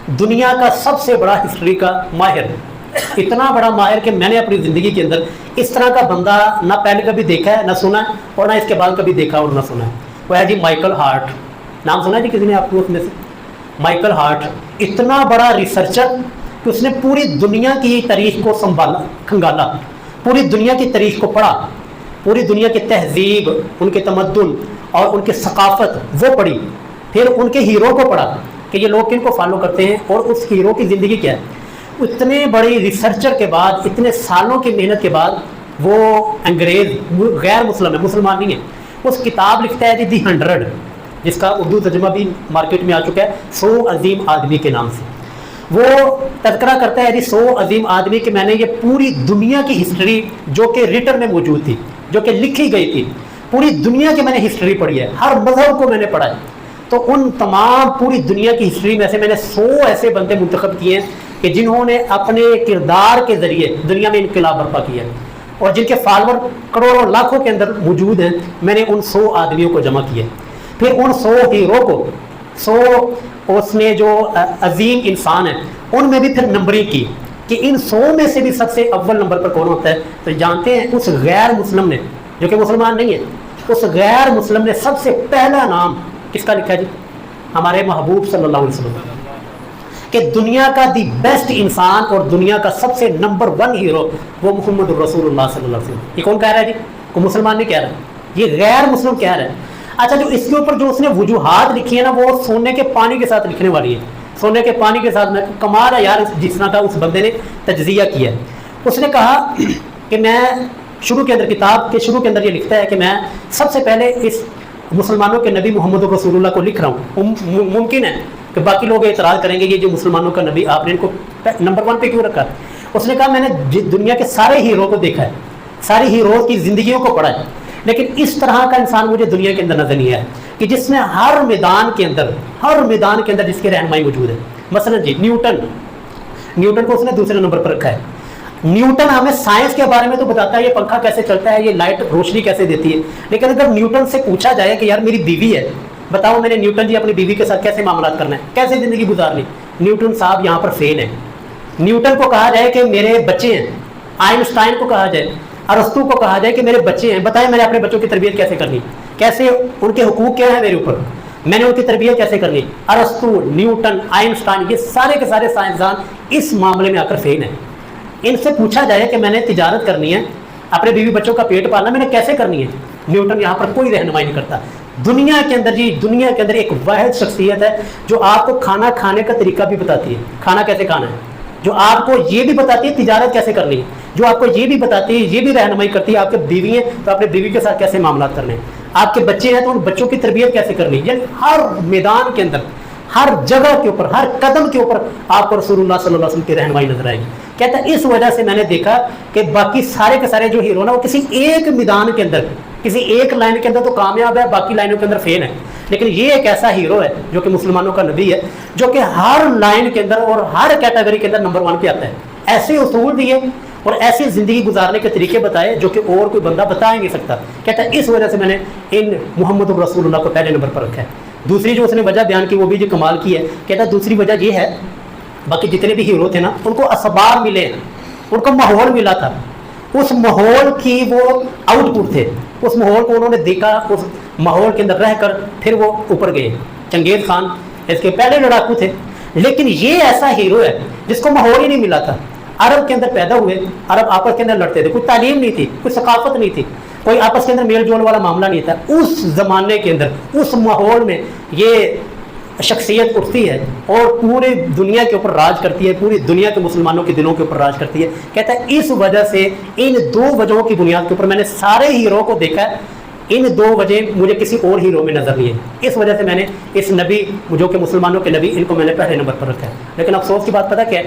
دنیا کا سب سے بڑا ہسٹری کا ماہر، اتنا بڑا ماہر کہ میں نے اپنی زندگی کے اندر اس طرح کا بندہ نہ پہلے کبھی دیکھا ہے، نہ سنا ہے، اور نہ اس کے بعد کبھی دیکھا اور نہ سنا ہے۔ وہ ہے جی مائیکل ہارٹ، نام سنا ہے جی کسی نے آپ کو اس میں سے؟ مائیکل ہارٹ اتنا بڑا ریسرچر کہ اس نے پوری دنیا کی تاریخ کو سنبھالا، کھنگالا، پوری دنیا کی تاریخ کو پڑھا، پوری دنیا کی تہذیب، ان کے تمدن اور ان کی ثقافت وہ پڑھی، پھر ان کے ہیرو کو پڑھا کہ یہ لوگ کن کو فالو کرتے ہیں اور اس ہیرو کی زندگی کیا ہے۔ اتنے بڑی ریسرچر کے بعد، اتنے سالوں کی محنت کے بعد، وہ انگریز غیر مسلم ہے، مسلمان نہیں ہے، اس کتاب لکھتا ہے جی 100، جس کا اردو ترجمہ بھی مارکیٹ میں آ چکا ہے، 100 عظیم آدمی کے نام سے۔ وہ تذکرہ کرتا ہے جی 100 عظیم آدمی کہ میں نے یہ پوری دنیا کی ہسٹری جو کہ ریٹر میں موجود تھی، جو کہ لکھی گئی تھی، پوری دنیا کی میں نے ہسٹری پڑھی ہے، ہر مذہب کو میں نے پڑھا ہے، تو ان تمام پوری دنیا کی ہسٹری میں سے میں نے 100 ایسے بندے منتخب کیے ہیں کہ جنہوں نے اپنے کردار کے ذریعے دنیا میں انقلاب برپا کیا ہے، اور جن کے فالوور کروڑوں لاکھوں کے اندر موجود ہیں۔ میں نے ان 100 آدمیوں کو جمع کیا، پھر ان 100 ہیرو کو، 100 اس میں جو عظیم انسان ہیں ان میں بھی پھر نمبرنگ کی کہ ان 100 میں سے بھی سب سے اول نمبر پر کون ہوتا ہے۔ تو جانتے ہیں اس غیر مسلم نے، جو کہ مسلمان نہیں ہے، اس غیر مسلم نے سب سے پہلا نام کس کا لکھا ہے جی؟ ہمارے محبوب صلی اللہ علیہ وسلم، کہ دنیا کا دی بیسٹ انسان اور دنیا کا سب سے نمبر 1 ہیرو وہ محمد رسول اللہ صلی اللہ علیہ وسلم۔ یہ کون کہہ رہا ہے جی؟ کوئی مسلمان نہیں کہہ رہا، یہ غیر مسلم کہہ رہا ہے۔ اچھا، جو اس کے اوپر جو اس نے وجوہات لکھی ہے نا، وہ سونے کے پانی کے ساتھ لکھنے والی ہے، سونے کے پانی کے ساتھ۔ میں کمال ہے یار جس طرح کا اس بندے نے تجزیہ کیا ہے۔ اس نے کہا کہ میں شروع کے اندر، کتاب کے شروع کے اندر یہ لکھتا ہے کہ میں سب سے پہلے اس مسلمانوں کے نبی محمد رسول اللہ کو لکھ رہا ہوں۔ ممکن ہے کہ باقی لوگ اعتراض کریں گے یہ جو مسلمانوں کا نبی آپ نے ان کو نمبر 1 پہ کیوں رکھا؟ اس نے کہا میں نے دنیا کے سارے ہیرو کو دیکھا ہے، سارے ہیرو کی زندگیوں کو پڑھا ہے، لیکن اس طرح کا انسان مجھے دنیا کے اندر نظر نہیں آیا کہ جس میں ہر میدان کے اندر جس کی رہنمائی موجود ہے۔ مثلا جی نیوٹن کو اس نے دوسرے نمبر پر رکھا ہے۔ نیوٹن ہمیں سائنس کے بارے میں تو بتاتا ہے، یہ پنکھا کیسے چلتا ہے، یہ لائٹ روشنی کیسے دیتی ہے، لیکن اگر نیوٹن سے پوچھا جائے کہ یار میری بیوی ہے، بتاؤ میں نے نیوٹن جی اپنی بیوی کے ساتھ کیسے معاملات کرنا ہے، کیسے زندگی گزارنی، نیوٹن صاحب یہاں پر فیل ہیں۔ نیوٹن کو کہا جائے کہ میرے بچے ہیں، آئنسٹائن کو کہا جائے، ارسطو کو کہا جائے کہ میرے بچے ہیں، بتائیں میں نے اپنے بچوں کی تربیت کیسے کرنی، کیسے ان کے حقوق کیا ہیں میرے اوپر، میں نے ان کی تربیت کیسے کرنی۔ ارسطو، نیوٹن، آئنسٹائن، یہ سارے کے سارے سائنسدان اس معاملے میں آ کر فیل ہیں۔ ان سے پوچھا جائے کہ میں نے تجارت کرنی ہے، اپنے بیوی بچوں کا پیٹ پالنا، میں نے کیسے کرنی ہے، نیوٹن یہاں پر کوئی رہنمائی نہیں کرتا۔ دنیا کے اندر جی، دنیا کے اندر ایک واحد شخصیت ہے جو آپ کو کھانا کھانے کا طریقہ بھی بتاتی ہے، کھانا کیسے کھانا ہے، جو آپ کو یہ بھی بتاتی ہے تجارت کیسے کرنی ہے، جو آپ کو یہ بھی بتاتی ہے، یہ بھی رہنمائی کرتی ہے آپ کے بیوی ہیں تو اپنے بیوی کے ساتھ کیسے معاملات کرنے ہیں، آپ کے بچے ہیں تو ان بچوں کی تربیت کیسے کرنی ہے۔ یعنی ہر میدان کے اندر، ہر جگہ کے اوپر، ہر قدم کے اوپر آپ کو رسول اللہ صلی اللہ علیہ وسلم کی رہنمائی نظر آئے گی۔ کہتا ہے اس وجہ سے میں نے دیکھا کہ باقی سارے کے سارے جو ہیرو نا وہ کسی ایک میدان کے اندر، کسی ایک لائن کے اندر تو کامیاب ہے، باقی لائنوں کے اندر فیل ہے، لیکن یہ ایک ایسا ہیرو ہے جو کہ مسلمانوں کا نبی ہے، جو کہ ہر لائن کے اندر اور ہر کیٹیگری کے اندر نمبر 1 پہ آتا ہے۔ ایسے اصول دیے اور ایسی زندگی گزارنے کے طریقے بتائے جو کہ اور کوئی بندہ بتا ہی نہیں سکتا۔ کہتا ہے اس وجہ سے میں نے ان محمد رسول اللہ کو پہلے نمبر پر رکھا ہے۔ دوسری جو اس نے وجہ بیان کی وہ بھی جو کمال کی ہے، کہتا ہے دوسری وجہ یہ ہے باقی جتنے بھی ہیرو تھے نا ان کو اسباب ملے، ان کو ماحول ملا تھا، اس ماحول کی وہ آؤٹ پٹ تھے، اس ماحول کو انہوں نے دیکھا، اس ماحول کے اندر رہ کر پھر وہ اوپر گئے۔ چنگیز خان اس کے پہلے لڑاکو تھے، لیکن یہ ایسا ہیرو ہے جس کو ماحول ہی نہیں ملا تھا۔ عرب کے اندر پیدا ہوئے، عرب آپس کے اندر لڑتے تھے، کوئی تعلیم نہیں تھی، کوئی ثقافت نہیں تھی، کوئی آپس کے اندر میل جول والا معاملہ نہیں تھا۔ اس زمانے کے اندر، اس ماحول میں یہ شخصیت اٹھتی ہے اور پورے دنیا کے اوپر راج کرتی ہے، پوری دنیا کے مسلمانوں کے دلوں کے اوپر راج کرتی ہے۔ کہتا ہے اس وجہ سے ان 2 وجہوں کی بنیاد کے اوپر میں نے سارے ہیرو کو دیکھا ہے، ان 2 وجہ مجھے کسی اور ہیرو میں نظر نہیں ہے، اس وجہ سے میں نے اس نبی جو کہ مسلمانوں کے نبی ان کو میں نے پہلے نمبر پر رکھا ہے۔ لیکن افسوس کی بات پتہ کیا ہے؟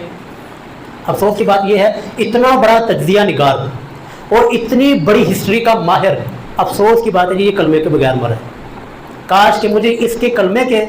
افسوس کی بات یہ ہے اتنا بڑا تجزیہ نگار اور اتنی بڑی ہسٹری کا ماہر، افسوس کی بات ہے یہ کلمے کے بغیر مرا ہے۔ کاش کہ مجھے اس کے کلمے کے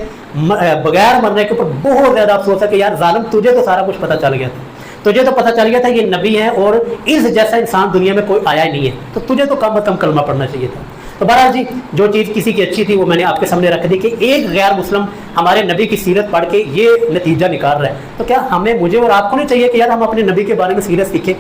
بغیر مرنے کے اوپر بہت زیادہ افسوس ہے کہ یار ظالم تجھے تو سارا کچھ پتہ چل گیا تھا، تجھے تو پتہ چل گیا تھا یہ نبی ہے اور اس جیسا انسان دنیا میں کوئی آیا ہی نہیں ہے، تو تجھے تو کم از کم کلمہ پڑھنا چاہیے تھا۔ تو بہرحال جی جو چیز کسی کی اچھی تھی وہ میں نے آپ کے سامنے رکھ دی کہ ایک غیر مسلم ہمارے نبی کی سیرت پڑھ کے یہ نتیجہ نکال رہا ہے، تو کیا ہمیں مجھے اور آپ کو نہیں چاہیے کہ یار ہم اپنے نبی کے بارے میں سیرت سیکھیں،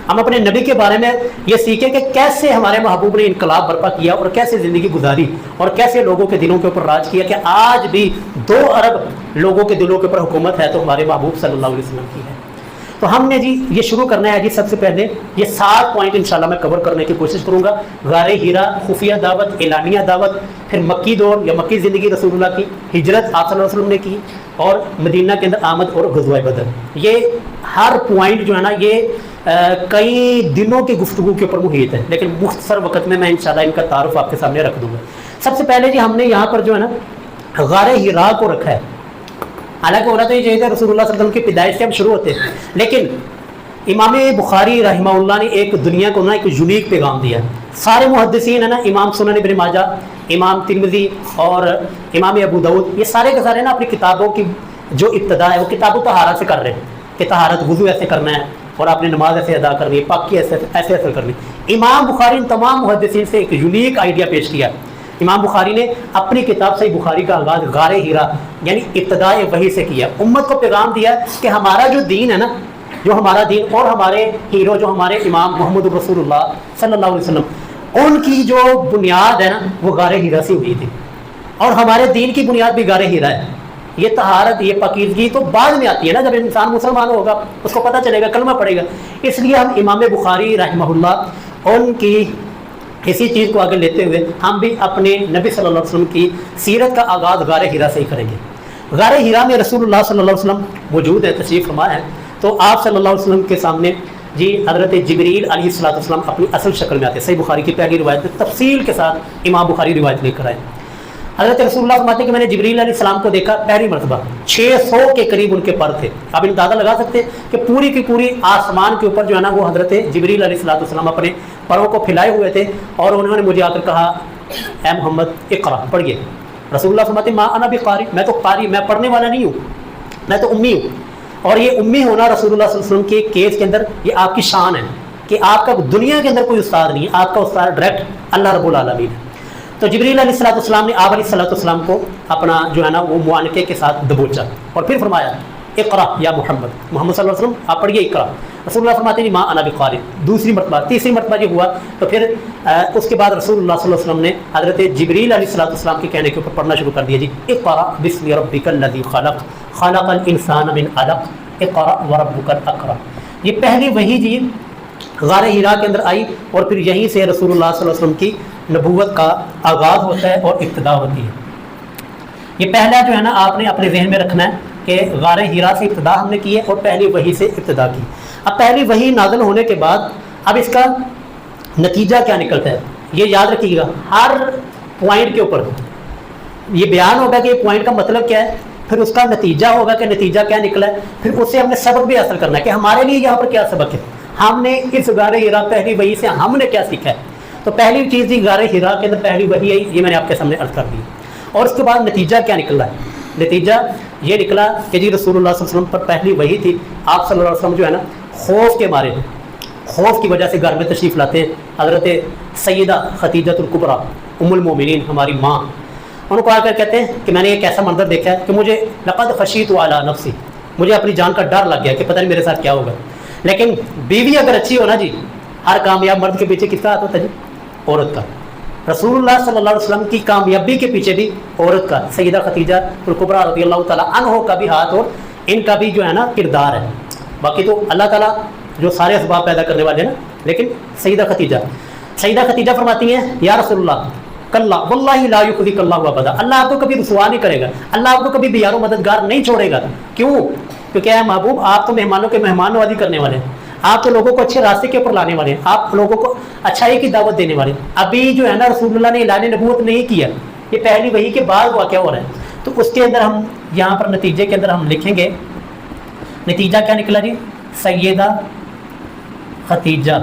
ہم اپنے نبی کے بارے میں یہ سیکھیں کہ کیسے ہمارے محبوب نے انقلاب برپا کیا اور کیسے زندگی گزاری اور کیسے لوگوں کے دلوں کے اوپر راج کیا، کہ آج بھی 2 ارب لوگوں کے دلوں کے اوپر حکومت ہے تو ہمارے محبوب صلی اللہ علیہ وسلم کی ہے۔ تو ہم نے جی یہ شروع کرنا ہے جی، سب سے پہلے یہ 7 پوائنٹ انشاءاللہ میں کور کرنے کی کوشش کروں گا۔ غار ہیرا، خفیہ دعوت، اعلانیہ دعوت، پھر مکی دور یا مکی زندگی رسول اللہ کی، ہجرت آپ صلی اللہ علیہ وسلم نے کی، اور مدینہ کے اندر آمد اور غزوہ بدر۔ یہ ہر پوائنٹ جو ہے نا یہ کئی دنوں کی گفتگو کے اوپر محیط ہے، لیکن مختصر وقت میں انشاءاللہ ان کا تعارف آپ کے سامنے رکھ دوں گا۔ سب سے پہلے جی ہم نے یہاں پر جو ہے نا غار ہیرا کو رکھا ہے، حالانکہ ہونا تو یہ چاہیے تھا رسول اللہ صلی اللہ علیہ وسلم کی پیدائش سے ہم شروع ہوتے ہیں، لیکن امام بخاری رحمہ اللہ نے ایک دنیا کو نا ایک یونیک پیغام دیا۔ سارے محدثین ہیں نا، امام سنن ابن ماجہ، امام ترمذی اور امام ابو داؤد، یہ سارے کے سارے نا اپنی کتابوں کی جو ابتدا ہے وہ کتاب طہارت سے کر رہے ہیں کہ طہارت وضو ایسے کرنا ہے اور آپ نے نماز ایسے ادا کرنی ہے، پاکی ایسے ایسے کرنی ہے۔ امام بخاری ان تمام محدثین سے ایک یونیک آئیڈیا پیش کیا۔ امام بخاری نے اپنی کتاب صحیح بخاری کا آغاز غار ہیرا یعنی ابتداء وحی سے کیا، امت کو پیغام دیا کہ ہمارا جو دین ہے نا، جو ہمارا دین اور ہمارے ہیرو جو ہمارے امام محمد رسول اللہ صلی اللہ علیہ وسلم، ان کی جو بنیاد ہے نا وہ غار ہیرا سے ہوئی تھی، اور ہمارے دین کی بنیاد بھی غار ہیرا ہے۔ یہ طہارت، یہ پاکیزگی تو بعد میں آتی ہے نا، جب انسان مسلمان ہوگا اس کو پتہ چلے گا، کلمہ پڑے گا۔ اس لیے ہم امام بخاری رحمہ اللہ ان کی اسی چیز کو آگے لیتے ہوئے ہم بھی اپنے نبی صلی اللہ علیہ وسلم کی سیرت کا آغاز غار ہیرا سے ہی کریں گے۔ غار ہیرا میں رسول اللہ صلی اللہ علیہ وسلم موجود ہے، تشریف فرما ہے، تو آپ صلی اللہ علیہ وسلم کے سامنے جی حضرت جبریل علیہ السلام اپنی اصل شکل میں آتے ہیں۔ صحیح بخاری کی پہلی روایت میں تفصیل کے ساتھ امام بخاری روایت لے کر آئے۔ حضرت رسول اللہ فرماتے ہیں کہ میں نے جبریل علیہ السلام کو دیکھا پہلی مرتبہ، 600 کے قریب ان کے پر تھے۔ آپ اندازہ لگا سکتے ہیں کہ پوری کی پوری آسمان کے اوپر جو ہے نا وہ حضرت جبریل علیہ السلام اپنے پروں کو پھیلائے ہوئے تھے، اور انہوں نے مجھے آ کر کہا اے محمد اقرا، پڑھیے۔ رسول اللہ فرماتے ہیں ما انا بقاری، میں تو قاری، میں پڑھنے والا نہیں ہوں، میں تو امی ہوں۔ اور یہ امی ہونا رسول اللہ صلی اللہ علیہ وسلم کے کیس کے اندر یہ آپ کی شان ہے کہ آپ کا دنیا کے اندر کوئی استاد نہیں ہے، آپ کا استاد ڈائریکٹ اللہ رب العالمین ہے۔ تو جبریل علیہ السلام نے آپ علیہ السلام کو اپنا جو ہے نا وہ معانقے کے ساتھ دبوچا اور پھر فرمایا اقرا یا محمد صلی اللہ علیہ وسلم آپ پڑھیے اقرا۔ رسول اللہ فرماتے ہیں ما انا بقاری، دوسری مرتبہ، تیسری مرتبہ یہ ہوا تو پھر اس کے بعد رسول اللہ صلی اللہ علیہ وسلم نے حضرت جبریل علیہ السلام کے کہنے کے اوپر پڑھنا شروع کر دیا جی اقرا بسم ربک الذی خلق خلق الانسان من علق اقرا وربک الاکرم۔ یہ پہلی وحی جی غار ہیرا کے اندر آئی، اور پھر یہیں سے رسول اللہ صلی اللہ علیہ وسلم کی نبوت کا آغاز ہوتا ہے اور ابتدا ہوتی ہے۔ یہ پہلا جو ہے نا آپ نے اپنے ذہن میں رکھنا ہے کہ غار ہیرا سے ابتدا ہم نے کی ہے اور پہلی وحی سے ابتدا کی۔ اب پہلی وحی نازل ہونے کے بعد اب اس کا نتیجہ کیا نکلتا ہے یہ یاد رکھیے گا، ہر پوائنٹ کے اوپر یہ بیان ہوگا کہ یہ پوائنٹ کا مطلب کیا ہے، پھر اس کا نتیجہ ہوگا کہ نتیجہ کیا نکلا ہے، پھر اس سے ہم نے سبق بھی حاصل کرنا ہے کہ ہمارے لیے یہاں پر کیا سبق ہے، ہم نے اس غار ہیرا پہلی وحی سے ہم نے کیا سیکھا ہے۔ تو پہلی چیز تھی غار ہیرا کے اندر پہلی وحی آئی، یہ میں نے آپ کے سامنے عرض کر دی، اور اس کے بعد نتیجہ کیا نکلا ہے۔ نتیجہ یہ نکلا کہ جی رسول اللہ صلی اللہ علیہ وسلم پر پہلی وحی تھی، آپ صلی اللہ علیہ وسلم جو ہے نا خوف کے مارے، خوف کی وجہ سے گھر میں تشریف لاتے ہیں۔ حضرت سیدہ خدیجۃ الکبریٰ ام المومنین ہماری ماں، ان کو آ کر کہتے ہیں کہ میں نے ایک ایسا منظر دیکھا ہے کہ مجھے لقد خشیت علی نفسی، مجھے اپنی جان کا ڈر لگ گیا کہ پتہ نہیں میرے ساتھ کیا ہوگا۔ لیکن بیوی اگر اچھی ہو نا جی، ہر کامیاب مرد کے پیچھے کس کا ہاتھ ہوتا ہے جی؟ عورت کا۔ رسول اللہ صلی اللہ علیہ وسلم کی کامیابی کے پیچھے بھی عورت کا، سیدہ خدیجہ الکبریٰ رضی اللہ تعالیٰ عنہ کا بھی ہاتھ اور ان کا بھی جو ہے نا کردار ہے۔ باقی تو اللہ تعالیٰ جو سارے اسباب پیدا کرنے والے ہیں نا، لیکن سیدہ خدیجہ فرماتی ہیں یا رسول اللہ کلا واللہ لا یخزیک اللہ ابدا، اللہ آپ کو کبھی رسوا نہیں کرے گا، اللہ آپ کو کبھی بھی یار و مددگار نہیں چھوڑے گا۔ کیوں؟ کیونکہ اے محبوب آپ تو مہمانوں کے مہمان نوازی کرنے والے ہیں، آپ تو لوگوں کو اچھے راستے کے اوپر لانے والے ہیں، آپ لوگوں کو اچھائی کی دعوت دینے والے ہیں۔ ابھی جو ہے نا رسول اللہ نے اعلان نبوت نہیں کیا، یہ پہلی وحی کے بعد واقعہ ہو رہا ہے۔ تو اس کے اندر ہم یہاں پر نتیجے کے اندر ہم لکھیں گے، نتیجہ کیا نکلا جی؟ سیدہ خدیجہ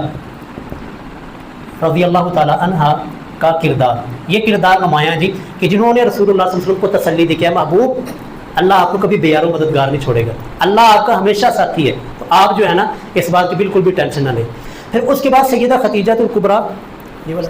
رضی اللہ تعالیٰ عنہا کا کردار، یہ کردار نمایاں جی کہ جنہوں نے رسول اللہ صلی اللہ علیہ وسلم کو تسلی دی کہ محبوب اللہ آپ کو کبھی بے یار و مددگار نہیں چھوڑے گا، اللہ آپ کا ہمیشہ ساتھی ہے، تو آپ جو ہے نا اس بات کی بالکل بھی ٹینشن نہ لیں۔ پھر اس کے بعد سیدہ خدیجہ الکبریٰ، یہ والا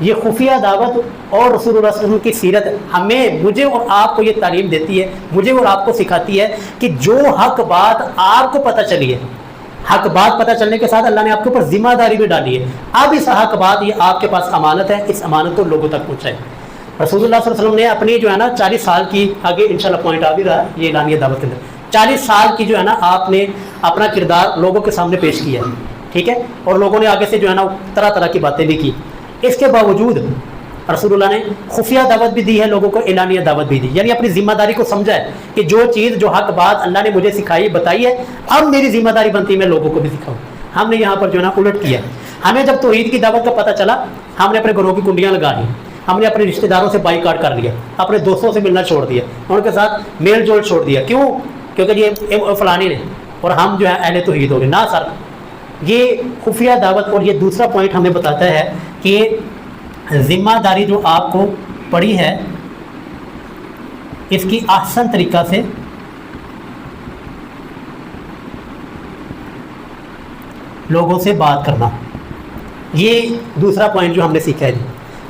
یہ خفیہ دعوت اور رسول اللہ صلی اللہ علیہ وسلم کی سیرت ہمیں مجھے اور آپ کو یہ تعلیم دیتی ہے، مجھے اور آپ کو سکھاتی ہے کہ جو حق بات آپ کو پتہ چلی ہے، حق بات پتہ چلنے کے ساتھ اللہ نے آپ کے اوپر ذمہ داری بھی ڈالی ہے، اب اس حق بات یہ آپ کے پاس امانت ہے، اس امانت کو لوگوں تک پہنچائے۔ رسول اللہ صلی اللہ علیہ وسلم نے اپنی جو ہے نا 40 سال کی، آگے انشاءاللہ پوائنٹ آ بھی رہا ہے یہ اعلانیہ دعوت کے اندر، 40 سال کی جو ہے نا آپ نے اپنا کردار لوگوں کے سامنے پیش کیا ہے، ٹھیک ہے، اور لوگوں نے آگے سے جو ہے نا طرح طرح کی باتیں بھی کی۔ اس کے باوجود رسول اللہ نے خفیہ دعوت بھی دی ہے لوگوں کو، اعلانیہ دعوت بھی دی، یعنی اپنی ذمہ داری کو سمجھا ہے کہ جو چیز جو حق بات اللہ نے مجھے سکھائی بتائی ہے، اب میری ذمہ داری بنتی ہے میں لوگوں کو بھی سکھاؤں۔ ہم نے یہاں پر جو ہے نا الٹ کیا، ہمیں جب توحید کی دعوت کا پتہ چلا ہم نے اپنے گھروں کی کنڈیاں لگا لی، ہم نے اپنے رشتہ داروں سے بائیکاٹ کر لیا، اپنے دوستوں سے ملنا چھوڑ دیا، ان کے ساتھ میل جول چھوڑ دیا۔ کیوں؟ کیونکہ یہ فلانی نے اور ہم جو ہے اہل توحید ہو گئے۔ نہ سر، یہ خفیہ دعوت اور یہ دوسرا پوائنٹ ہمیں بتاتا ہے کہ ذمہ داری جو آپ کو پڑی ہے اس کی احسن طریقہ سے لوگوں سے بات کرنا، یہ دوسرا پوائنٹ جو ہم نے سیکھا ہے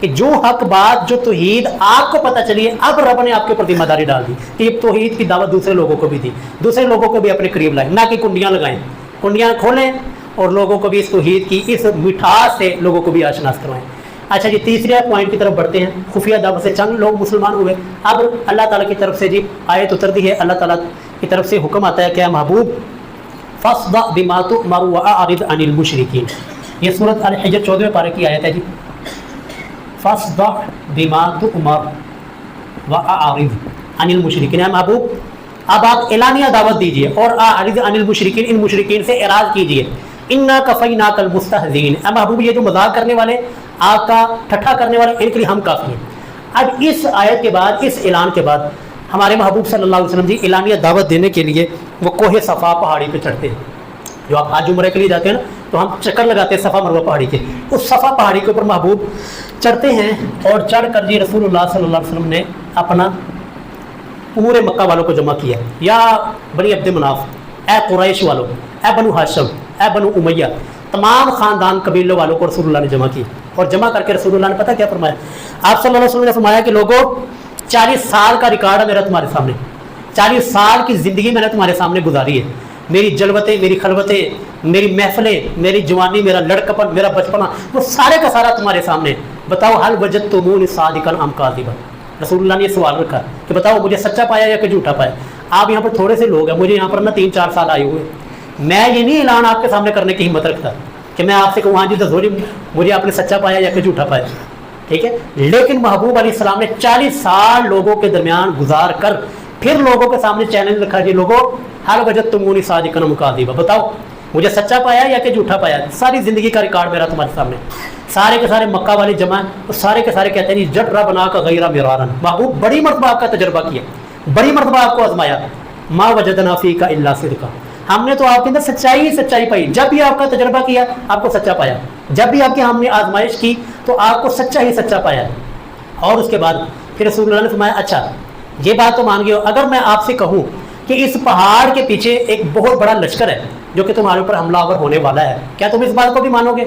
کہ جو حق بات جو توحید آپ کو پتہ چلی ہے، اب رب نے آپ کے اوپر ذمہ داری ڈال دی کہ یہ توحید کی دعوت دوسرے لوگوں کو بھی دی، دوسرے لوگوں کو بھی اپنے قریب لائیں، نہ کہ کنڈیاں لگائیں، کنڈیاں کھولیں اور لوگوں کو بھی اس توحید کی اس مٹھاس سے لوگوں کو بھی آشناس کروائیں۔ اچھا جی، تیسرے پوائنٹ کی طرف بڑھتے ہیں۔ خفیہ دعوت سے چند لوگ مسلمان ہوئے، اب اللہ تعالیٰ کی طرف سے جی آیت اترتی ہے، اللہ تعالیٰ کی طرف سے حکم آتا ہے کہ محبوب فاصدع بما تؤمر واعرض عن المشرکین، یہ سورۃ الحجر 14ویں پارے کی آیت ہے جی، فاصدع بما تؤمر واعرض عن المشرکین، اے محبوب اب آپ اعلانیہ دعوت دیجیے اور اعرض عن المشرکین، ان مشرکین سے اعراض کیجیے، انا کفیناک المستہزئین، اے محبوب یہ جو مذاق کرنے والے، آپ کا ٹھٹھا کرنے والے، ان کے لیے ہم کافی ہیں۔ اب اس آیت کے بعد، اس اعلان کے بعد ہمارے محبوب صلی اللہ علیہ وسلم جی اعلانیہ دعوت دینے کے لیے وہ کوہ صفا پہاڑی پہ چڑھتے ہیں۔ جو آپ حج عمرے کے لیے جاتے ہیں نا تو ہم چکر لگاتے ہیں صفا مروہ پہاڑی کے، اس صفا پہاڑی کے اوپر محبوب چڑھتے ہیں اور چڑھ کر جی رسول اللہ صلی اللہ علیہ وسلم نے اپنا پورے مکہ والوں کو جمع کیا، یا بنی عبد مناف، اے قریش والوں، اے بنو ہاشم، اے بنو امیہ، تمام خاندان قبیلوں والوں کو رسول اللہ نے جمع کی، اور جمع کر کے رسول اللہ نے پتہ کیا فرمایا؟ آپ صلی اللہ علیہ وسلم نے فرمایا کہ لوگوں 40 سال کا ریکارڈ ہے میرا تمہارے سامنے، 40 سال کی زندگی میں نے تمہارے سامنے گزاری ہے، میری جلوتیں، میری خلوتیں، میری محفلیں، میری جوانی، میرا لڑکپن، میرا بچپنا، وہ سارے کا سارا تمہارے سامنے، بتاؤ حل وجدتمونی صادقا ام کاذبا، رسول اللہ نے یہ سوال رکھا کہ بتاؤ مجھے سچا پایا یا کہ جھوٹا پایا؟ آپ یہاں پر تھوڑے سے لوگ ہیں، مجھے یہاں پر نا 3-4 سال آئے ہوئے، میں یہ نہیں اعلان آپ کے سامنے کرنے کی ہمت رکھتا کہ میں آپ سے کہوں ہاں جی دسو جی مجھے آپ نے سچا پایا یا کہ جھوٹا پایا، ٹھیک ہے، لیکن محبوب علیہ السلام نے 40 سال لوگوں کے درمیان گزار کر پھر لوگوں کے سامنے چیلنج رکھا جی لوگوں حل وجدتمونی صادقا ام کاذبا، بتاؤ مجھے سچا پایا یا کہ جھوٹا پایا؟ ساری زندگی کا ریکارڈ میرا تمہارے سامنے، سارے کے سارے مکہ والے جمع ہیں، سارے کے سارے کہتے ہیں جی جٹ ربنا کا غیر مرارا، محبوب بڑی مرتبہ آپ کا تجربہ کیا، بڑی مرتبہ آپ کو آزمایا، ما وجدنا فیک الا صدقا، ہم نے تو آپ کے اندر سچائی ہی سچائی پائی، جب بھی آپ کا تجربہ کیا آپ کو سچا پایا، جب بھی آپ کی ہم نے آزمائش کی تو آپ کو سچا ہی سچا پایا۔ اور اس کے بعد پھر رسول اللہ نے فرمایا اچھا یہ بات تو مان گئے ہو، اگر میں آپ سے کہوں کہ اس پہاڑ کے پیچھے ایک بہت بڑا لشکر ہے جو کہ تمہارے اوپر حملہ آور ہونے والا ہے، کیا تم اس بات کو بھی مانو گے؟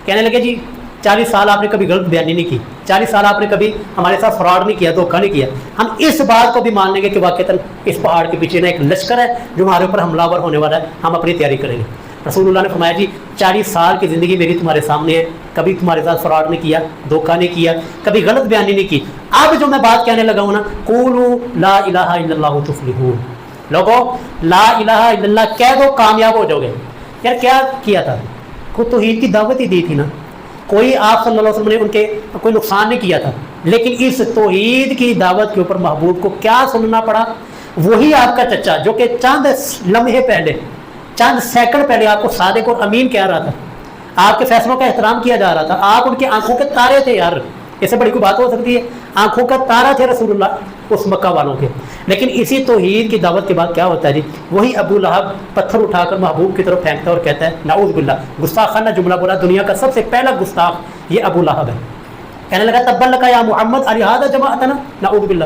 کہنے لگے جی 40 سال آپ نے کبھی غلط بیانی نہیں کی، 40 سال آپ نے کبھی ہمارے ساتھ فراڈ نہیں کیا، دھوکہ نہیں کیا، ہم اس بات کو بھی مان لیں گے کہ واقعتاً اس پہاڑ کے پیچھے نا ایک لشکر ہے جو ہمارے اوپر حملہ آور ہونے والا ہے، ہم اپنی تیاری کریں گے۔ رسول اللہ نے فرمایا جی 40 سال کی زندگی میری تمہارے سامنے ہے، کبھی تمہارے ساتھ فراڈ نہیں کیا، دھوکہ نہیں کیا، کبھی غلط بیانی نہیں کی، اب جو میں بات کہنے لگا ہوں نا قولوا لا الہ الا اللہ تفلحون، لوگوں لا الہ الا اللہ کہہ دو کامیاب ہو جاؤ گے۔ یار کیا کیا تھا؟ خود توحید کی دعوت ہی دی تھی نا، کوئی آپ صلی اللہ علیہ وسلم نے ان کے کوئی نقصان نہیں کیا تھا، لیکن اس توحید کی دعوت کے اوپر محبوب کو کیا سننا پڑا؟ وہی آپ کا چچا جو کہ چند لمحے پہلے، چند سیکنڈ پہلے آپ کو صادق اور امین کہہ رہا تھا، آپ کے فیصلوں کا احترام کیا جا رہا تھا، آپ ان کی آنکھوں کے تارے تھے، یار اس سے بڑی کوئی بات ہو سکتی ہے؟ آنکھوں کا تارا تھے رسول اللہ اس مکہ والوں کے۔ لیکن اسی توحید کی دعوت کے بعد کیا ہوتا ہے جی؟ وہی ابو لہب پتھر اٹھا کر محبوب کی طرف پھینکتا ہے اور کہتا ہے نعوذ باللہ، گستاخانہ جملہ بولا، دنیا کا سب سے پہلا گستاخ یہ ابو لہب ہے، کہنے لگا تبا لک یا محمد الہذا جمعتنا، نعوذ باللہ،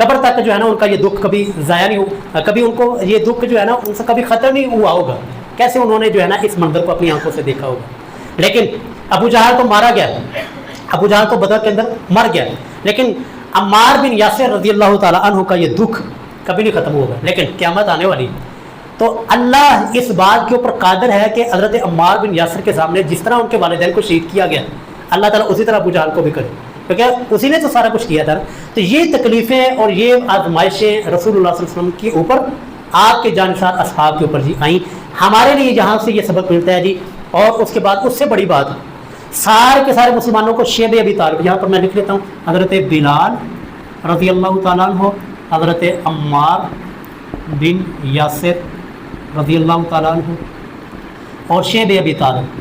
قبر تک جو ہے نا ان کا یہ دکھ کبھی ضائع نہیں ہو، کبھی ان کو یہ دکھ جو ہے نا ان سے کبھی ختم نہیں ہوا ہوگا، کیسے انہوں نے جو ہے نا اس منظر کو اپنی آنکھوں سے دیکھا ہوگا۔ لیکن ابو جہل تو مارا گیا، ابو جہل تو بدر کے اندر مر گیا، لیکن عمار بن یاسر رضی اللہ تعالیٰ عنہ کا یہ دکھ کبھی نہیں ختم ہوگا، لیکن قیامت آنے والی۔ تو اللہ اس بات کے اوپر قادر ہے کہ حضرت عمار بن یاسر کے سامنے جس طرح ان کے والدین کو شہید کیا گیا، اللہ تعالیٰ اسی طرح ابو جہل کو بھی کرے، کیونکہ اسی نے تو سارا کچھ کیا تھا۔ تو یہ تکلیفیں اور یہ آزمائشیں رسول اللہ صلی اللہ علیہ وسلم کے اوپر، آپ کے جانثار اصحاب کے اوپر جی آئیں۔ ہمارے لیے یہاں سے یہ سبق ملتا ہے جی۔ اور اس کے بعد اس سے بڑی بات، سارے کے سارے مسلمانوں کو شیب ابی طالب، یہاں پر میں لکھ لیتا ہوں، حضرت بلال رضی اللہ تعالیٰ عنہ، حضرت عمار بن یاسر رضی اللہ تعالیٰ عنہ اور شیب ابی طالب،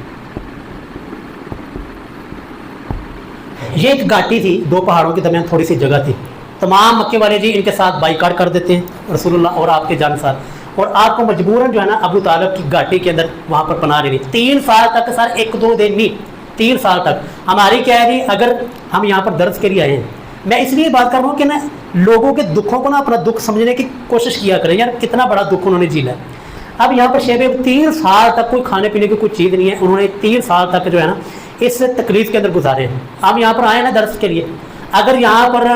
یہ ایک گھاٹی تھی، دو پہاڑوں کے درمیان تھوڑی سی جگہ تھی۔ تمام مکے والے جی ان کے ساتھ بائیکاٹ کر دیتے ہیں رسول اللہ اور آپ کے جانثار، اور آپ کو مجبوراً جو ہے نا ابو طالب کی گھاٹی کے اندر وہاں پر پناہ لینی۔ 3 سال تک سر، 1-2 دن نہیں، 3 سال تک ہماری کیا ہے جی، اگر ہم یہاں پر درس کے لیے آئے ہیں، میں اس لیے بات کر رہا ہوں کہ نا لوگوں کے دکھوں کو نا اپنا دکھ سمجھنے کی کوشش کیا کریں، یار کتنا بڑا دکھ انہوں نے جھیلا ہے۔ اب یہاں پر شیب 3 سال تک کوئی کھانے پینے کی کوئی چیز نہیں ہے، انہوں نے 3 سال تک جو ہے نا اس تکلیف کے اندر گزارے ہیں۔ ہم یہاں پر آئے نا درس کے لیے، اگر یہاں پر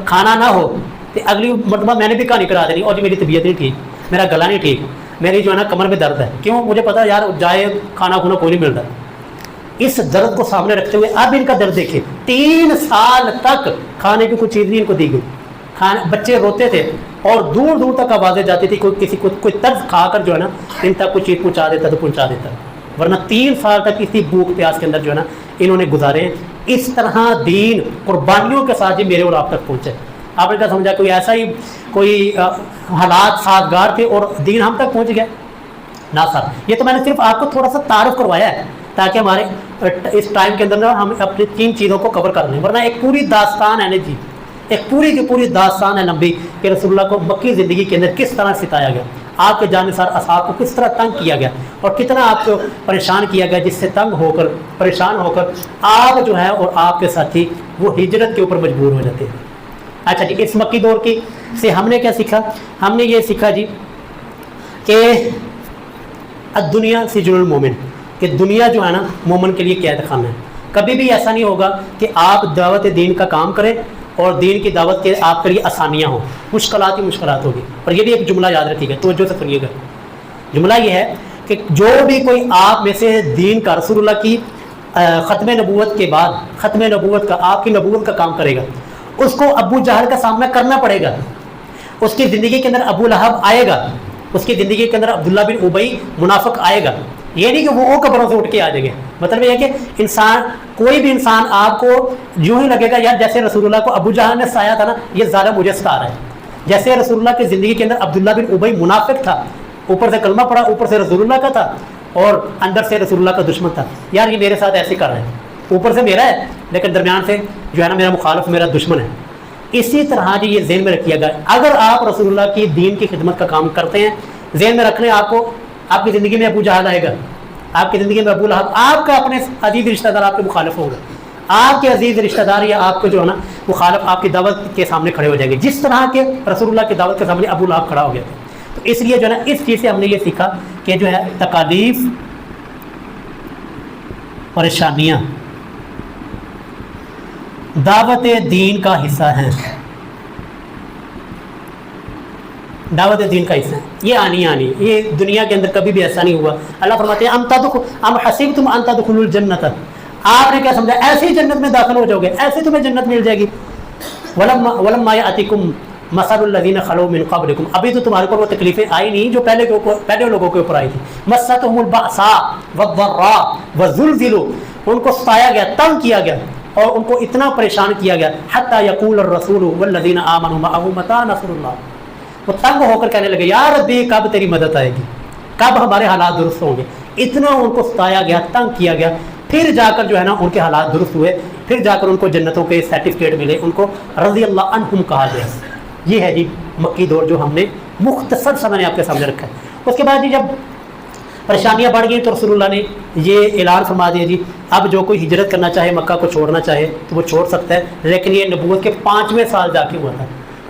کھانا نہ ہو تو اگلی مرتبہ میں نے بھی کہانی کرا دینی، اور جی میری طبیعت نہیں ٹھیک، میرا گلا نہیں ٹھیک، میری جو ہے نا کمر میں درد ہے، کیوں؟ مجھے پتا یار جائے کھانا کھونا کوئی نہیں مل رہا۔ اس درد کو سامنے رکھتے ہوئے اب ان کا درد دیکھیں، 3 سال تک کھانے کی کوئی چیز نہیں ان کو دی گئی، بچے روتے تھے اور دور دور تک آوازیں جاتی تھی، کوئی کسی کو کوئی طرز کھا کر جو ہے نا ان تک کوئی چیز پہنچا دیتا تو پہنچا دیتا، ورنہ 3 سال تک اسی بھوک پیاس کے اندر جو ہے نا انہوں نے گزارے۔ اس طرح دین قربانیوں کے ساتھ ہی میرے اور آپ تک پہنچے۔ آپ نے کیا سمجھا کوئی ایسا ہی کوئی حالات سازگار تھے اور دین ہم تک پہنچ گیا؟ نہ سر، یہ تو میں نے صرف آپ کو تھوڑا سا تعارف کروایا ہے تاکہ ہمارے اس ٹائم کے اندر ہم اپنی 3 چیزوں کو کور کر لیں، ورنہ ایک پوری داستان ہے نا جی، ایک پوری کی پوری داستان ہے لمبی کہ رسول اللہ کو مکی زندگی کے اندر کس طرح ستایا گیا، آپ کے جانثار اصحاب کو کس طرح تنگ کیا گیا اور کتنا آپ کو پریشان کیا گیا، جس سے تنگ ہو کر پریشان ہو کر آپ جو ہے اور آپ کے ساتھی وہ ہجرت کے اوپر مجبور ہو جاتے ہیں۔ اچھا جی، اس مکی دور کی سے ہم نے کیا سیکھا؟ ہم نے یہ سیکھا جی کہ الدنیا سجن المومن، کہ دنیا جو ہے نا مومن کے لیے قید خانہ ہے۔ کبھی بھی ایسا نہیں ہوگا کہ آپ دعوت دین کا کام کریں اور دین کی دعوت کے آپ کے لیے آسانیاں ہوں، مشکلات ہی مشکلات ہوگی۔ اور یہ بھی ایک جملہ یاد رکھیے گا، توجہ سے سنیے گا، جملہ یہ ہے کہ جو بھی کوئی آپ میں سے دین کا، رسول اللہ کی ختم نبوت کے بعد، ختم نبوت کا، آپ کی نبوت کا کام کرے گا، اس کو ابو جہل کا سامنا کرنا پڑے گا۔ اس کی زندگی کے اندر ابو لہب آئے گا، اس کی زندگی کے اندر عبداللہ بن ابی منافق آئے گا۔ یہ نہیں کہ وہ قبروں سے اٹھ کے آ جائیں گے، مطلب یہ ہے کہ انسان، کوئی بھی انسان آپ کو یوں ہی لگے گا یار جیسے رسول اللہ کو ابو جہل نے ستایا تھا نا، یہ ظالم مجھے ستا رہا ہے۔ جیسے رسول اللہ کی زندگی کے اندر عبداللہ بن ابی منافق تھا، اوپر سے کلمہ پڑھا، اوپر سے رسول اللہ کا تھا اور اندر سے رسول اللہ کا دشمن تھا، یار یہ میرے ساتھ ایسے کر رہا ہے، اوپر سے میرا ہے لیکن درمیان سے جو ہے نا میرا مخالف، میرا دشمن ہے۔ اسی طرح جی یہ ذہن میں رکھیے گا، اگر آپ رسول اللہ کی دین کی خدمت کا کام کرتے ہیں، ذہن میں رکھ لیں آپ کو، آپ کی زندگی میں ابو جہل آئے گا، آپ کی زندگی میں ابو لہب، آپ کا اپنے عزیز رشتہ دار آپ کے مخالف ہوگا، آپ کے عزیز رشتہ دار یا آپ کو جو ہے نا مخالف آپ کی دعوت کے سامنے کھڑے ہو جائیں گے، جس طرح کے رسول اللہ کی دعوت کے سامنے ابو لہب کھڑا ہو گیا تھا۔ تو اس لیے جو ہے نا اس چیز سے ہم نے یہ سیکھا کہ جو ہے تکالیف، پریشانیاں دعوت دین کا حصہ ہیں، دعوت دین کا حصہ ہے، یہ آنی یہ دنیا کے اندر کبھی بھی ایسا نہیں ہوا۔ اللہ فرماتے ہیں ام حسبتم ان تدخلوا الجنۃ، آپ نے کیا سمجھا ایسے ہی جنت میں داخل ہو جاؤ گے، ایسے تمہیں جنت مل جائے گی۔ ولما یاتکم مثل الذین خلوا من قبلکم، ابھی تو تمہارے اوپر وہ تکلیفیں آئی نہیں جو پہلے لوگوں کے اوپر آئی تھی۔ مستهم البأساء والضراء وزلزلوا، ان کو ستایا گیا، تنگ کیا گیا اور ان کو اتنا پریشان کیا گیا، حتی یقول الرسول والذین آمنوا معه متى نصر اللہ، وہ تنگ ہو کر کہنے لگے یا ربی کب تیری مدد آئے گی، کب ہمارے حالات درست ہوں گے۔ اتنا ان کو ستایا گیا، تنگ کیا گیا، پھر جا کر جو ہے نا ان کے حالات درست ہوئے، پھر جا کر ان کو جنتوں کے سرٹیفکیٹ ملے، ان کو رضی اللہ عنہم کہا گیا۔ یہ ہے جی مکی دور جو ہم نے مختصر سا میں نے آپ کے سامنے رکھا ہے۔ اس کے بعد جی جب پریشانیاں بڑھ گئیں تو رسول اللہ نے یہ اعلان فرما دیا جی اب جو کوئی ہجرت کرنا چاہے، مکہ کو چھوڑنا چاہے تو وہ چھوڑ سکتا ہے، لیکن یہ نبوت کے 5ویں سال جا کے ہوا تھا۔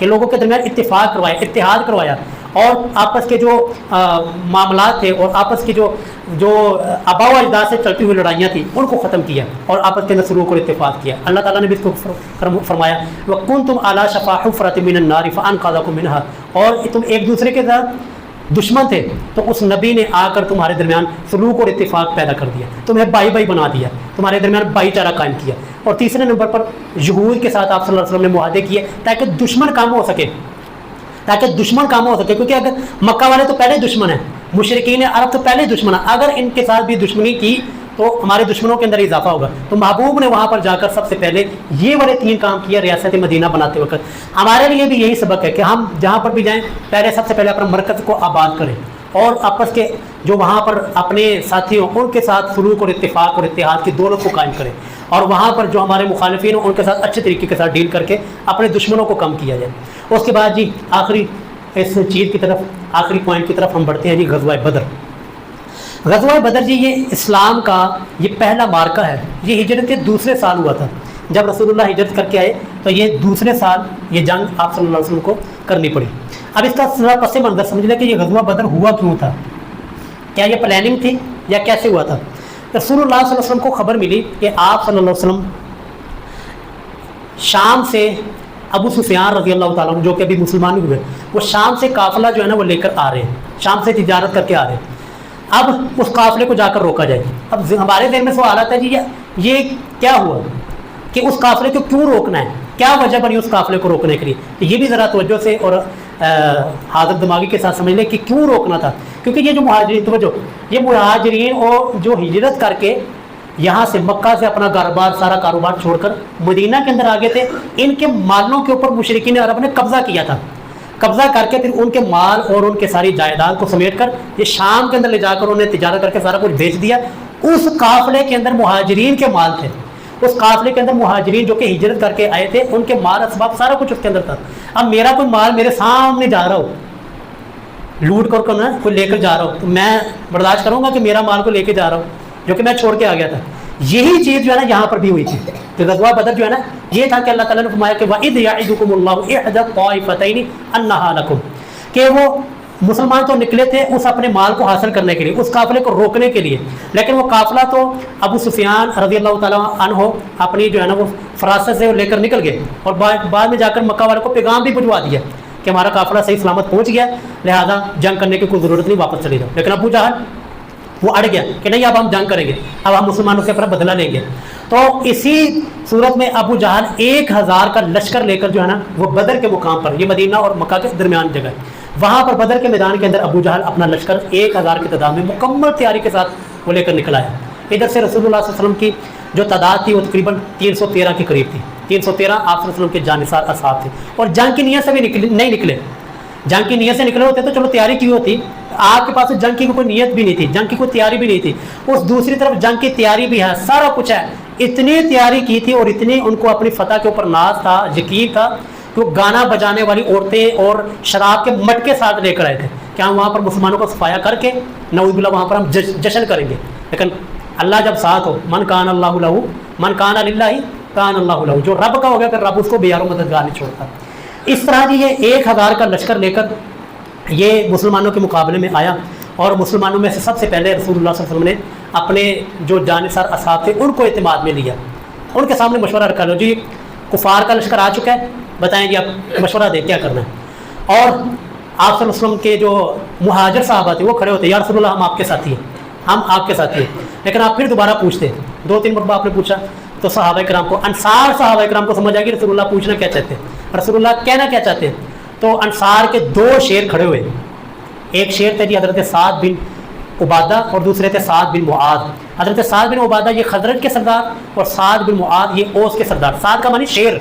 کہ لوگوں کے درمیان اتفاق کروایا، اتحاد کروایا، اور آپس کے جو معاملات تھے اور آپس کی جو آباء و اجداد سے چلتی ہوئی لڑائیاں تھیں ان کو ختم کیا اور آپس کے اندر سلوک اور اتفاق کیا۔ اللہ تعالیٰ نے بھی اس کو فرمایا وَكُنْتُمْ عَلَىٰ شَفَا حُفْرَةٍ مِّنَ النَّارِ فَأَنْقَذَكُم مِّنْهَا، اور تم ایک دوسرے کے ساتھ دشمن تھے تو اس نبی نے آ کر تمہارے درمیان سلوک اور اتفاق پیدا کر دیا، تمہیں بھائی بھائی بنا دیا، تمہارے درمیان بھائی چارہ قائم کیا۔ اور تیسرے نمبر پر یہود کے ساتھ آپ صلی اللہ علیہ وسلم نے معاہدے کیے تاکہ دشمن کام ہو سکے، کیونکہ اگر مکہ والے تو پہلے دشمن ہیں، مشرکین عرب تو پہلے دشمن ہیں، اگر ان کے ساتھ بھی دشمنی کی تو ہمارے دشمنوں کے اندر اضافہ ہوگا۔ تو محبوب نے وہاں پر جا کر سب سے پہلے یہ والے 3 کام کیا ریاست مدینہ بناتے وقت۔ ہمارے لیے بھی یہی سبق ہے کہ ہم جہاں پر بھی جائیں پہلے سب سے پہلے اپنا مرکز کو آباد کریں اور آپس کے جو وہاں پر اپنے ساتھی ہوں ان کے ساتھ سلوک اور اتفاق اور اتحاد کی دولت کو قائم کریں، اور وہاں پر جو ہمارے مخالفین ہوں ان کے ساتھ اچھے طریقے کے ساتھ ڈیل کر کے اپنے دشمنوں کو کم کیا جائے۔ اس کے بعد جی آخری اس چیز کی طرف، آخری پوائنٹ کی طرف ہم بڑھتے ہیں جی، غزوہ بدر۔ غزوہ بدر جی یہ اسلام کا یہ پہلا معرکہ ہے، یہ ہجرت کے دوسرے سال ہوا تھا، جب رسول اللہ ہجرت کر کے آئے تو یہ دوسرے سال یہ جنگ آپ صلی اللہ علیہ وسلم کو کرنی پڑی۔ اب اس کا ذرا پس منظر سمجھ لیں کہ یہ غزوہ بدر ہوا کیوں تھا، کیا یہ پلاننگ تھی یا کیسے ہوا تھا؟ رسول اللہ صلی اللہ علیہ وسلم کو خبر ملی کہ آپ صلی اللہ علیہ وسلم شام سے ابو سفیان رضی اللہ تعالیٰ عنہ جو کہ ابھی مسلمان ہوئے، وہ شام سے قافلہ جو ہے نا وہ لے کر آ رہے ہیں، شام سے تجارت کر کے آ رہے ہیں۔ اب اس قافلے کو جا کر روکا جائے۔ اب ہمارے ذہن میں سوال آتا ہے جی یہ کیا ہوا کہ اس قافلے کو کیوں روکنا ہے، کیا وجہ بنی اس قافلے کو روکنے کے لیے؟ تو یہ بھی ذرا توجہ سے اور حاضر دماغی کے ساتھ سمجھ لیں کہ کیوں روکنا تھا۔ کیونکہ یہ جو مہاجرین، توجہ، یہ مہاجرین اور جو ہجرت کر کے یہاں سے مکہ سے اپنا گھر بار سارا کاروبار چھوڑ کر مدینہ کے اندر آگے تھے، ان کے مالوں کے اوپر مشرکین عرب نے قبضہ کیا تھا، قبضہ کر کے پھر ان کے مال اور ان کے ساری جائیداد کو سمیٹ کر یہ شام کے اندر لے جا کر انہوں نے تجارت کر کے سارا کچھ بیچ دیا۔ اس قافلے کے اندر مہاجرین کے مال تھے، اس قافلے کے اندر مہاجرین جو کہ ہجرت کر کے آئے تھے ان کے مال اسباب سارا کچھ اس کے اندر تھا۔ اب میرا کوئی مال میرے سامنے جا رہا ہو، لوٹ کر نا کوئی لے کر جا رہا ہو، تو میں برداشت کروں گا کہ میرا مال کو لے کے جا رہا ہوں جو کہ میں چھوڑ کے آ گیا تھا۔ یہی چیز جو ہے نا یہاں پر بھی ہوئی تھی۔ تو غزوہ بدر جو ہے نا یہ تھا کہ اللہ تعالیٰ نے فرمایا کہ وَإِذْ يَعِدُكُمُ اللَّهُ إِحْدَى الطَّائِفَتَيْنِ أَنَّهَا لَكُمْ، کہ وہ مسلمان تو نکلے تھے اس اپنے مال کو حاصل کرنے کے لیے، اس قافلے کو روکنے کے لیے، لیکن وہ قافلہ تو ابو سفیان رضی اللہ تعالیٰ عنہ اپنی جو ہے نا وہ فراست سے لے کر نکل گئے، اور بعد میں جا کر مکہ والوں کو پیغام بھی بھجوا دیا کہ ہمارا قافلہ صحیح سلامت پہنچ گیا، لہذا جنگ کرنے کی کوئی ضرورت نہیں، واپس چلے جاؤ۔ لیکن ابو جہل وہ اڑ گیا کہ نہیں اب ہم جنگ کریں گے، اب ہم مسلمانوں سے اپنا بدلہ لیں گے۔ تو اسی صورت میں ابو جہل 1000 کا لشکر لے کر جو ہے نا وہ بدر کے مقام پر، یہ مدینہ اور مکہ کے درمیان جگہ ہے، وہاں پر بدر کے میدان کے اندر ابو جہل اپنا لشکر 1000 کی تعداد میں مکمل تیاری کے ساتھ وہ لے کر نکل آیا۔ ادھر سے رسول اللہ صلی اللہ علیہ وسلم کی جو تعداد تھی وہ تقریباً 313 کے قریب تھی، 313 آپ صلی اللہ علیہ وسلم کے جانثار اصحاب تھے، اور جنگ کی نیت سے بھی نہیں نکلے، جنگ کی نیت سے نکلے ہوتے تو چلو تیاری کی ہوتی، آپ کے پاس جنگ کی کوئی نیت بھی نہیں تھی، جنگ کی کوئی تیاری بھی نہیں تھی، اس دوسری طرف جنگ کی تیاری بھی ہے، سارا کچھ ہے، اتنی تیاری کی تھی اور اتنی ان کو اپنی فتح کے اوپر ناز تھا، یقین تھا کہ وہ گانا بجانے والی عورتیں اور شراب کے مٹکے ساتھ لے کر آئے تھے کہ ہم وہاں پر مسلمانوں کو صفایا کر کے نعوذ باللہ وہاں پر ہم جشن کریں گے۔ لیکن اللہ جب ساتھ ہو، من کان اللہ لہو من کان للہ کان اللہ لہو، جو رب کا ہو گیا پھر رب اس کو بے یار و مددگار نہیں چھوڑتا۔ اس طرح جی یہ 1000 کا لشکر لے کر یہ مسلمانوں کے مقابلے میں آیا، اور مسلمانوں میں سے سب سے پہلے رسول اللہ صلی اللہ علیہ وسلم نے اپنے جو جانثار اصحاب تھے ان کو اعتماد میں لیا، ان کے سامنے مشورہ رکھا، لو جی کفار کا لشکر آ چکا ہے، بتائیں جی آپ مشورہ دیں کیا کرنا ہے۔ اور آپ صلی اللہ علیہ وسلم کے جو مہاجر صحابہ تھے وہ کھڑے ہوتے، یا رسول اللہ ہم آپ کے ساتھی ہیں، ہم آپ کے ساتھی ہیں، لیکن آپ پھر دوبارہ پوچھتے، 2-3 مرتبہ آپ نے پوچھا تو صحابہ کرام کو، انصار صحابہ کرام کو سمجھ آ گئی رسول اللہ پوچھنا کیا چاہتے ہیں، رسول اللہ کہنا کیا چاہتے ہیں۔ تو انصار کے 2 شیر کھڑے ہوئے، ایک شیر تھے جی حضرت سعد بن عبادہ اور دوسرے تھے سعد بن معاذ۔ حضرت سعد بن عبادہ یہ خزرج کے سردار اور سعد بن معاذ یہ اوس کے سردار، سعد کا معنی شیر،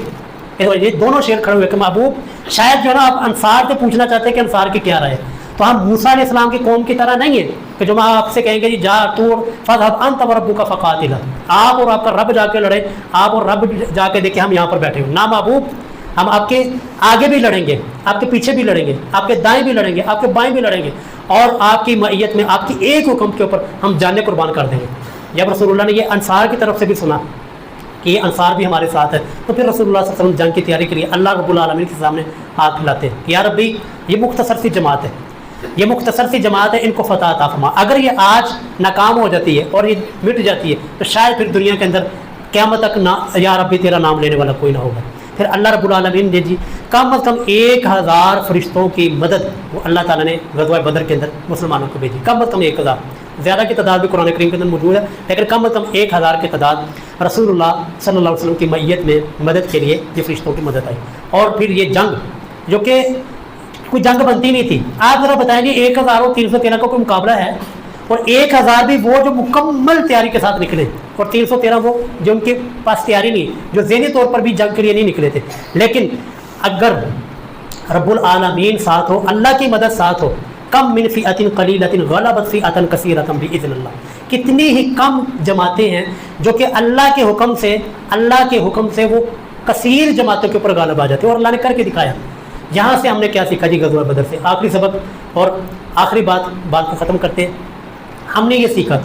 یہ دونوں شیر کھڑے ہوئے کہ محبوب شاید جو ہے نا آپ انصار سے پوچھنا چاہتے ہیں کہ انصار کی کیا رائے ہے، تو ہم موسیٰ علیہ السلام کی قوم کی طرح نہیں ہے کہ جو آپ سے کہیں گے جی جا تو فذهب انت وربک فقاتلا، آپ اور آپ کا رب جا کے لڑے، آپ اور رب جا کے دیکھیں ہم یہاں پر بیٹھے ہوئے، نہ محبوب ہم آپ کے آگے بھی لڑیں گے، آپ کے پیچھے بھی لڑیں گے، آپ کے دائیں بھی لڑیں گے، آپ کے بائیں بھی لڑیں گے، اور آپ کی معیت میں آپ کی ایک حکم کے اوپر ہم جانیں قربان کر دیں گے۔ جب رسول اللہ نے یہ انصار کی طرف سے بھی سنا کہ یہ انصار بھی ہمارے ساتھ ہے، تو پھر رسول اللہ صلی اللہ علیہ وسلم جنگ کی تیاری کے لیے اللہ رب العالمین کے سامنے ہاتھ پھیلاتے ہیں کہ یا ربی یہ مختصر سی جماعت ہے، یہ مختصر سی جماعت ہے، ان کو فتح عطا فرما، اگر یہ آج ناکام ہو جاتی ہے اور یہ مٹ جاتی ہے تو شاید پھر دنیا کے اندر قیامت تک یا ربی تیرا نام لینے والا کوئی نہ ہوگا۔ پھر اللہ رب العالمین نے جی کم از کم 1000 فرشتوں کی مدد وہ اللہ تعالیٰ نے غزوہ بدر کے اندر مسلمانوں کو بھیجی، کم از کم 1000، زیادہ کی تعداد بھی قرآن کریم کے اندر موجود ہے، لیکن کم از کم 1000 کی تعداد رسول اللہ صلی اللہ علیہ وسلم کی معیت میں مدد کے لیے یہ فرشتوں کی مدد آئی۔ اور پھر یہ جنگ جو کہ کوئی جنگ بنتی نہیں تھی، آپ ذرا بتائیں گے 1000 اور 313 کا کوئی مقابلہ ہے؟ اور 1000 بھی وہ جو مکمل تیاری کے ساتھ نکلے، اور 313 وہ جو ان کے پاس تیاری نہیں، جو ذہنی طور پر بھی جنگ کے لیے نہیں نکلے تھے۔ لیکن اگر رب العالمین ساتھ ہو، اللہ کی مدد ساتھ ہو، کم من فئۃ قلیلۃ غلبت فئۃ کثیرۃ باذن اللہ، کتنی ہی کم جماعتیں ہیں جو کہ اللہ کے حکم سے وہ کثیر جماعتوں کے اوپر غالب آ جاتے ہیں، اور اللہ نے کر کے دکھایا۔ یہاں سے ہم نے کیا سیکھا جی غزوہ بدر سے؟ آخری سبق اور آخری بات کو ختم کرتے ہیں۔ ہم نے یہ سیکھا،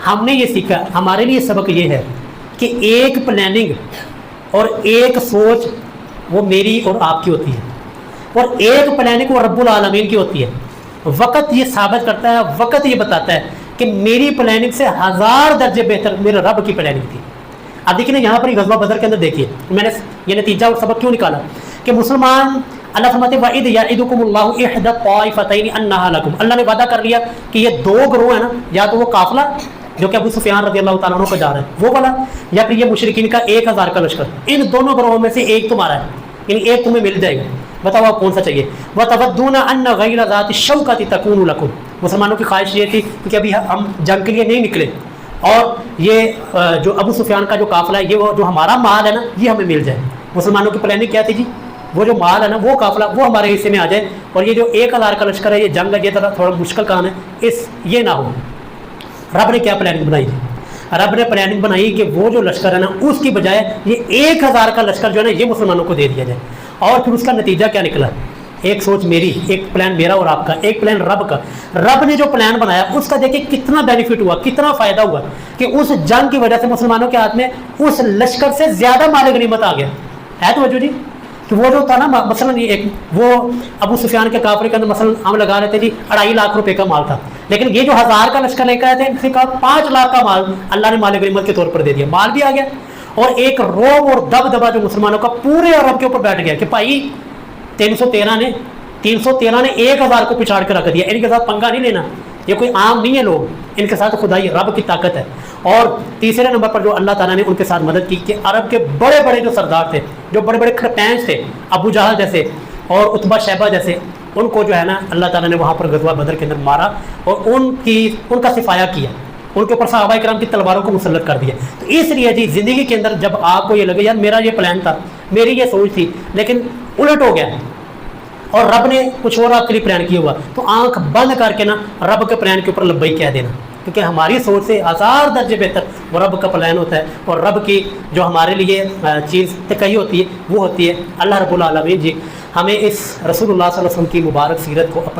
ہم نے یہ سیکھا، ہمارے لیے سبق یہ ہے کہ ایک پلاننگ اور ایک سوچ وہ میری اور آپ کی ہوتی ہے، اور ایک پلاننگ وہ رب العالمین کی ہوتی ہے۔ وقت یہ ثابت کرتا ہے، وقت یہ بتاتا ہے کہ میری پلاننگ سے 1000 درجے بہتر میرے رب کی پلاننگ تھی۔ اب دیکھیں یہاں پر غزوہ بدر کے اندر دیکھیے میں نے یہ نتیجہ اور سبق کیوں نکالا کہ مسلمان اللہ فرماتے وَإِذْ يَعِدُكُمُ اللَّهُ إِحْدَى الطَّائِفَتَيْنِ أَنَّهَا لَكُمْ، اللہ نے وعدہ کر لیا کہ یہ 2 گروہ ہیں نا، یا تو وہ قافلہ جو کہ ابو سفیان رضی اللہ تعالیٰ عنہ کو جا رہا ہے وہ والا، یا پھر یہ مشرکین کا 1000 کا لشکر، ان دونوں گروہوں میں سے ایک تمہارا ہے، یعنی ایک تمہیں مل جائے گا، بتاؤ آپ کون سا چاہیے؟ وَتَوَدُّونَ أَنَّ غَيْرَ ذَاتِ الشَّوْكَةِ تَكُونُ لَكُمْ، مسلمانوں کی خواہش یہ تھی کہ ابھی ہم جنگ کے لیے نہیں نکلے، اور یہ جو ابو سفیان کا جو قافلہ ہے، یہ جو ہمارا مال ہے نا یہ ہمیں مل جائے۔ مسلمانوں کی پلاننگ کیا تھی جی؟ وہ جو مال ہے نا، وہ قافلہ وہ ہمارے حصے میں آ جائے، اور یہ جو 1000 کا لشکر ہے، یہ جنگ ہے، یہ تھوڑا مشکل کام ہے، یہ نہ ہو۔ رب نے کیا پلاننگ بنائی جی؟ رب نے پلاننگ بنائی کہ وہ جو لشکر ہے نا اس کی بجائے یہ 1000 کا لشکر جو ہے نا یہ مسلمانوں کو دے دیا جائے، اور پھر اس کا نتیجہ کیا نکلا؟ ایک سوچ میری، ایک پلان میرا اور آپ کا، ایک پلان رب کا۔ رب نے جو پلان بنایا اس کا دیکھیں کتنا بینیفٹ ہوا، کتنا فائدہ ہوا کہ اس جنگ کی وجہ سے مسلمانوں کے ہاتھ میں اس لشکر سے زیادہ مال غنیمت آ گیا ہے۔ توجہ جی کہ وہ جو تھا نا مثلاً وہ ابو سفیان کے قافلے کے اندر مثلاً ہم لگا رہے تھے جی 2.5 لاکھ روپے کا مال تھا، لیکن یہ جو 1000 کا لشکر لے کر آئے تھے ان سے کہا 5 لاکھ کا مال اللہ نے مال غنیمت کے طور پر دے دیا، مال بھی آ گیا، اور ایک روب اور دبدبا جو مسلمانوں کا پورے عرب کے اوپر بیٹھ گیا کہ بھائی 313 نے 1000 کو پچھاڑ کر رکھ دیا، ان کے ساتھ پنگا نہیں لینا، یہ کوئی عام نہیں ہے لوگ، ان کے ساتھ خدائی رب کی طاقت ہے۔ اور تیسرے نمبر پر جو اللہ تعالیٰ نے ان کے ساتھ مدد کی کہ عرب کے بڑے بڑے جو سردار تھے، جو بڑے بڑے کھرپینچ تھے، ابو جہل جیسے اور عتبہ شیبہ جیسے، ان کو جو ہے نا اللہ تعالیٰ نے وہاں پر غزوہ بدر کے اندر مارا اور ان کا صفایا کیا، ان کے اوپر صحابہ کرام کی تلواروں کو مسلط کر دیا۔ تو اس لیے جی زندگی کے اندر جب آپ کو یہ لگے یار میرا یہ پلان تھا، میری یہ سوچ تھی، لیکن الٹ ہو گیا اور رب نے کچھ اور آپ کے لیے پلان کیا ہوا، تو آنکھ بند کر کے نا رب کے پلان کے اوپر لبیک کہہ دینا، کیونکہ ہماری سوچ سے 1000 درجے بہتر وہ رب کا پلان ہوتا ہے، اور رب کی جو ہمارے لیے چیز کہی ہوتی ہے وہ ہوتی ہے۔ اللہ رب العالمین جی ہمیں اس رسول اللہ صلی اللہ علیہ وسلم کی مبارک سیرت کو